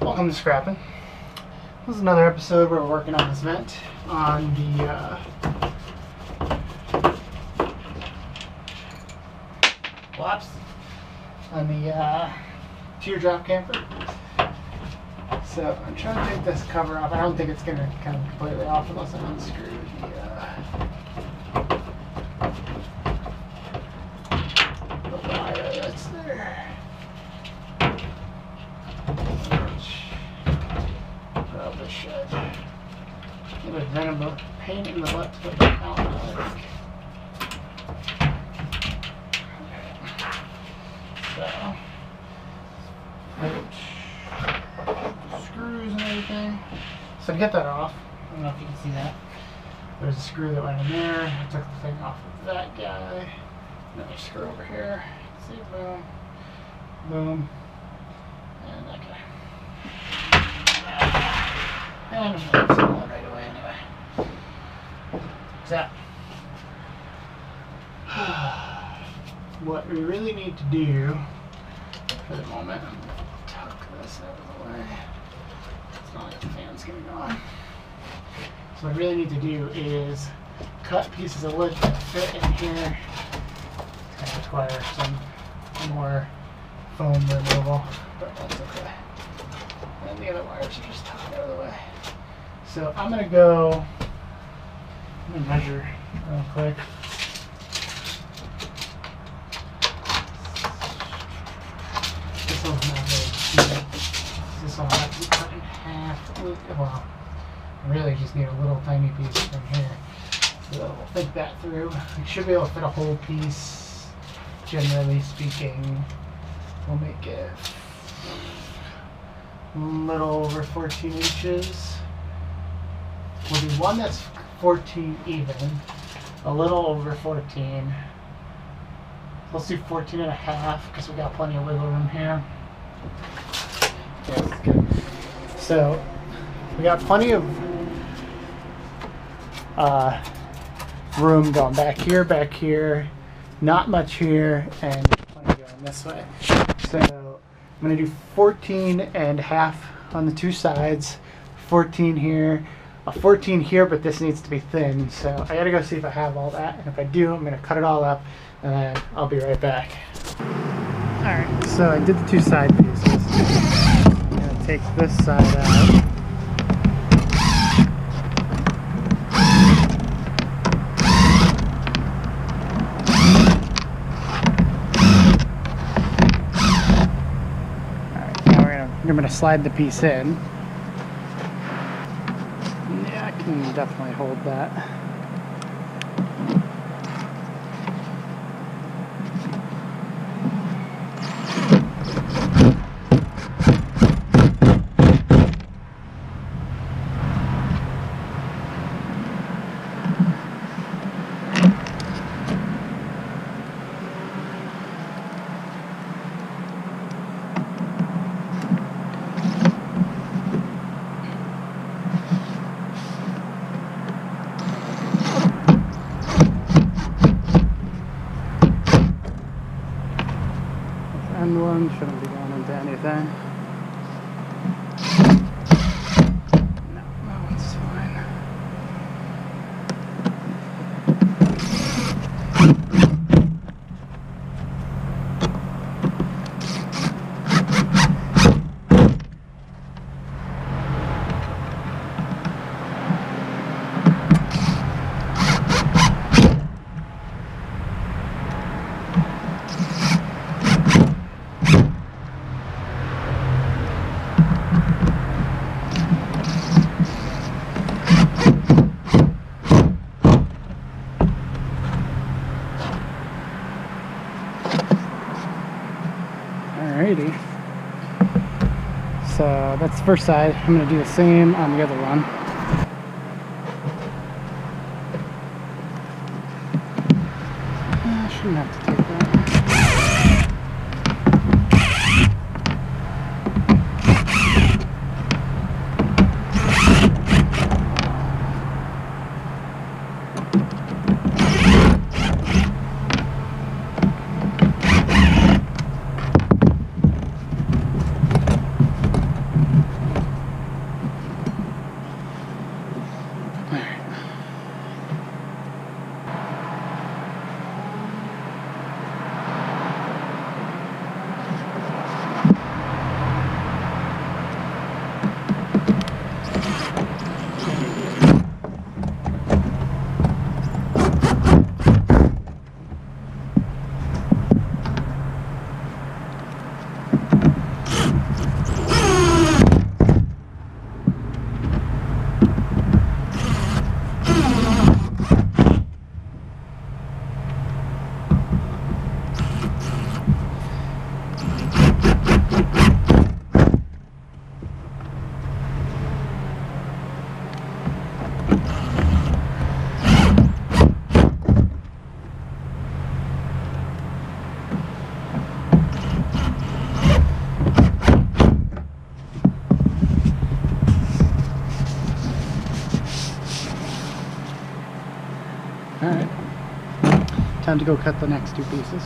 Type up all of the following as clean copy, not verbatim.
Welcome to Scrapping. This is another episode where we're working on this vent on the Teardrop Camper. So I'm trying to take this cover off. I don't think it's going to come completely off unless I unscrew the wire that's there. Probably should. Give it venom pain in the butt to put that out. So, screws and everything. So to get that off, I don't know if you can see that. There's a screw that went in there. I took the thing off of that guy. Another screw over here. See, boom, boom, and that guy. And I'm going to put that right away anyway. So, what we really need to do for the moment, I'm going to tuck this out of the way. It's not like the fan's going to go on. So what I really need to do is cut pieces of wood that fit in here. It's going to require some more foam removal, but that's okay. And the other wires are just tucked out of the way. So I'm going to measure real quick. This one's not very big. This one will have to be cut in half. Well, I really just need a little tiny piece from here. So we'll think that through. We should be able to fit a whole piece, generally speaking. We'll make it a little over 14 inches. We'll do one that's 14 even, a little over 14. Let's do 14 and a half because we got plenty of wiggle room here. Yeah, that's good. So we got plenty of room going back here, not much here, and plenty going this way. So I'm going to do 14 and a half on the two sides, 14 here, a 14 here, but this needs to be thin, so I gotta go see if I have all that, and if I do, I'm gonna cut it all up, and then I'll be right back. Alright, so I did the two side pieces. I'm gonna take this side out. Alright, now I'm gonna slide the piece in. Can definitely hold that. End one shouldn't be going into anything. No, it's fine. Alrighty, so that's the first side. I'm going to do the same on the other one. I shouldn't have to take that. time to go cut the next 2 pieces.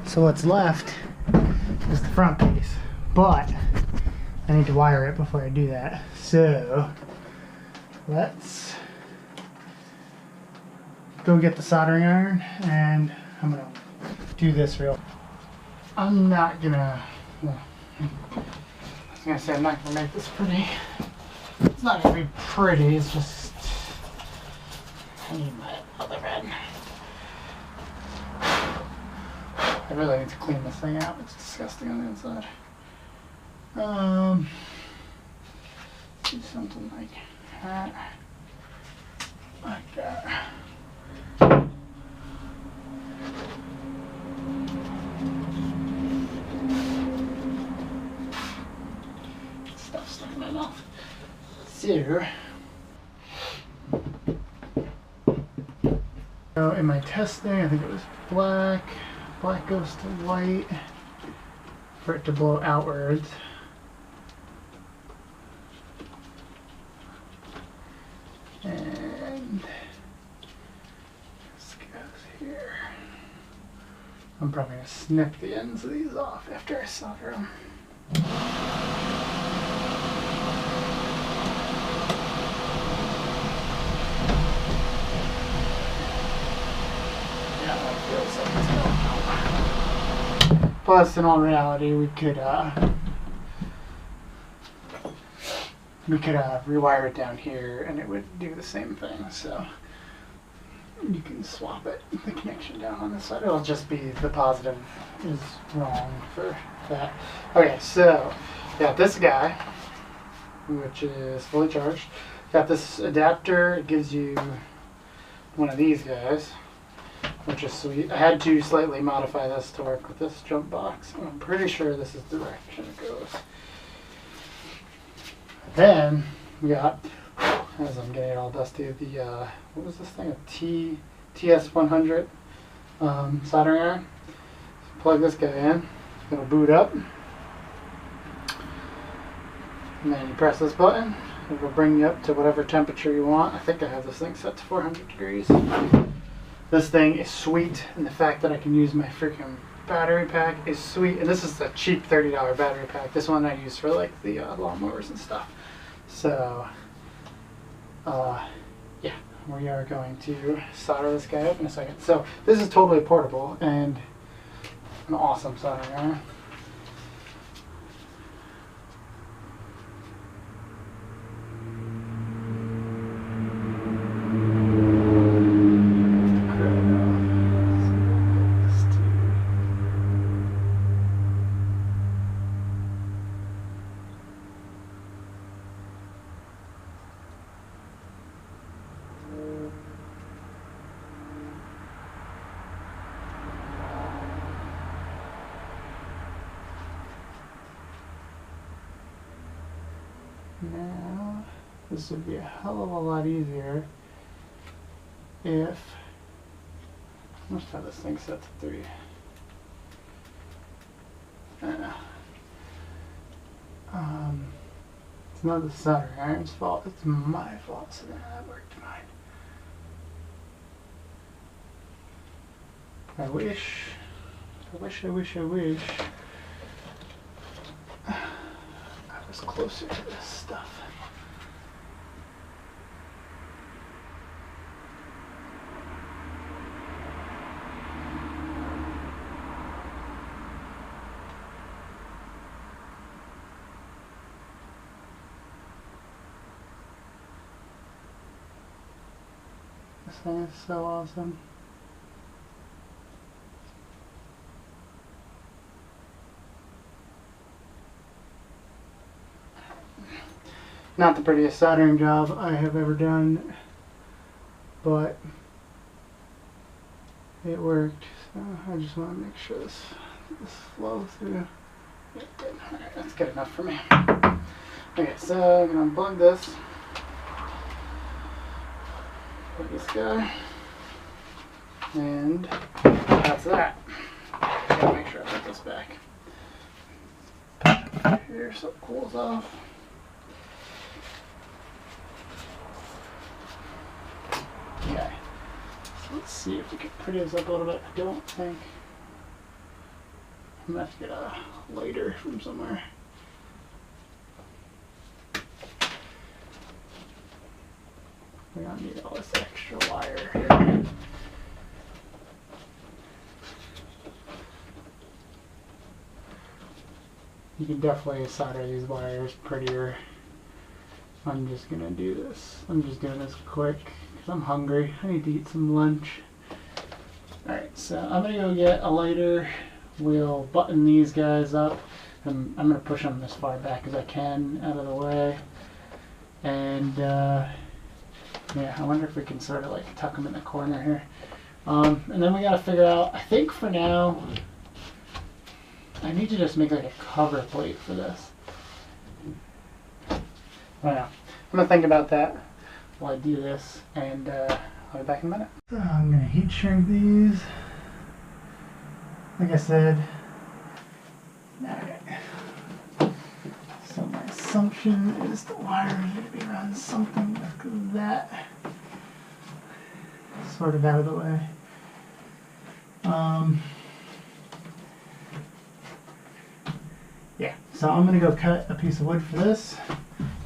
So what's left is the front piece, but I need to wire it before I do that. So let's go get the soldering iron, and I'm gonna do this real. I'm not gonna, well, I was gonna say I'm not gonna make this pretty. It's not gonna be pretty, it's just, I need my other end. I really need to clean this thing out. It's disgusting on the inside. Do something like that. Like that. Stuff stuck in my mouth. So in my testing, I think it was black. Black goes to white for it to blow outwards. And this goes here. I'm probably going to snip the ends of these off after I solder them. Yeah, that feels like it's going out. Plus, in all reality, we could rewire it down here, and it would do the same thing. So you can swap it, the connection down on this side. It'll just be the positive is wrong for that. Okay, so got this guy, which is fully charged. Got this adapter. It gives you one of these guys, which is sweet. I had to slightly modify this to work with this jump box. I'm pretty sure this is the direction it goes. Then we got, as I'm getting it all dusty, the what was this thing? A TS100 soldering iron. So plug this guy in. It'll boot up, and then you press this button. It will bring you up to whatever temperature you want. I think I have this thing set to 400 degrees. This thing is sweet, and the fact that I can use my freaking battery pack is sweet. And this is a cheap $30 battery pack. This one I use for like the lawnmowers and stuff. So, yeah, we are going to solder this guy up in a second. So this is totally portable and an awesome soldering iron. Now, this would be a hell of a lot easier if, let's have this thing set to 3. It's not the soldering iron's fault, it's my fault, so then that worked fine. I wish I was closer to this stuff. This thing is so awesome. Not the prettiest soldering job I have ever done, but it worked. So I just want to make sure this flows through. Yeah, good. Alright, that's good enough for me. Okay, so I'm going to unplug this. Put this guy. And that's that. Gotta make sure I put this back. Put it here so it cools off. Okay. So let's see if we can pretty this up a little bit. I don't think. I'm gonna have to get a lighter from somewhere. We don't need all this extra wire here. You can definitely solder these wires prettier. I'm just gonna do this. I'm just doing this quick because I'm hungry. I need to eat some lunch. Alright, so I'm gonna go get a lighter. We'll button these guys up. I'm gonna push them as far back as I can out of the way. And yeah, I wonder if we can sort of like tuck them in the corner here. And then we gotta figure out, I think for now, I need to just make like a cover plate for this. I don't know. I'm gonna think about that while I do this, and I'll be back in a minute. So I'm gonna heat shrink these. Like I said, so my assumption is the wire is going to be around something like that, sort of out of the way. Yeah, so I'm going to go cut a piece of wood for this,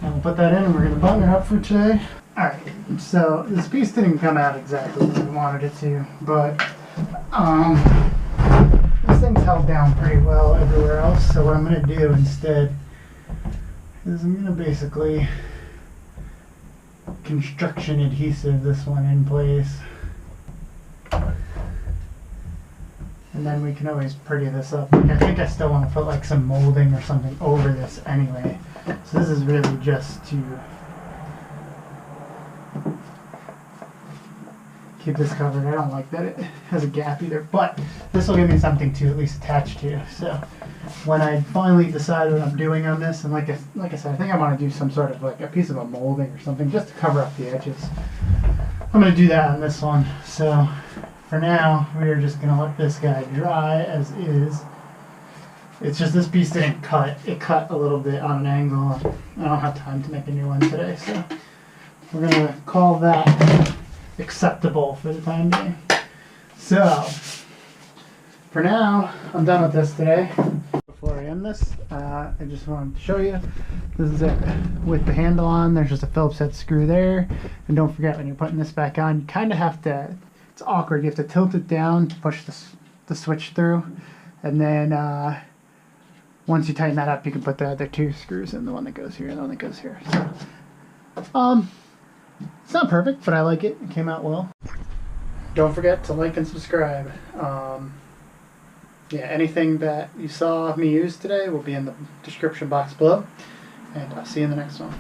and we'll put that in, and we're going to button it up for today. Alright, so this piece didn't come out exactly as we wanted it to, but this thing's held down pretty well everywhere else, so what I'm going to do instead is I'm going to basically construction adhesive this one in place. And then we can always pretty this up. I think I still want to put like some molding or something over this anyway. So this is really just to keep this covered. I don't like that it has a gap either, but this will give me something to at least attach to. So when I finally decide what I'm doing on this, and like I said, I think I want to do some sort of like a piece of a molding or something just to cover up the edges. I'm going to do that on this one. So for now, we are just going to let this guy dry as is. It's just this piece didn't cut. It cut a little bit on an angle. I don't have time to make a new one today, so we're going to call that acceptable for the time being. So for now, I'm done with this today. Before I end this, I just wanted to show you, this is it with the handle on. There's just a Phillips head screw there, and don't forget when you're putting this back on, you kind of have to, it's awkward, you have to tilt it down to push the switch through, and then once you tighten that up, you can put the other two screws in, the one that goes here and the one that goes here. So it's not perfect, but I like it. It came out well. Don't forget to like and subscribe. Yeah, anything that you saw me use today will be in the description box below. And I'll see you in the next one.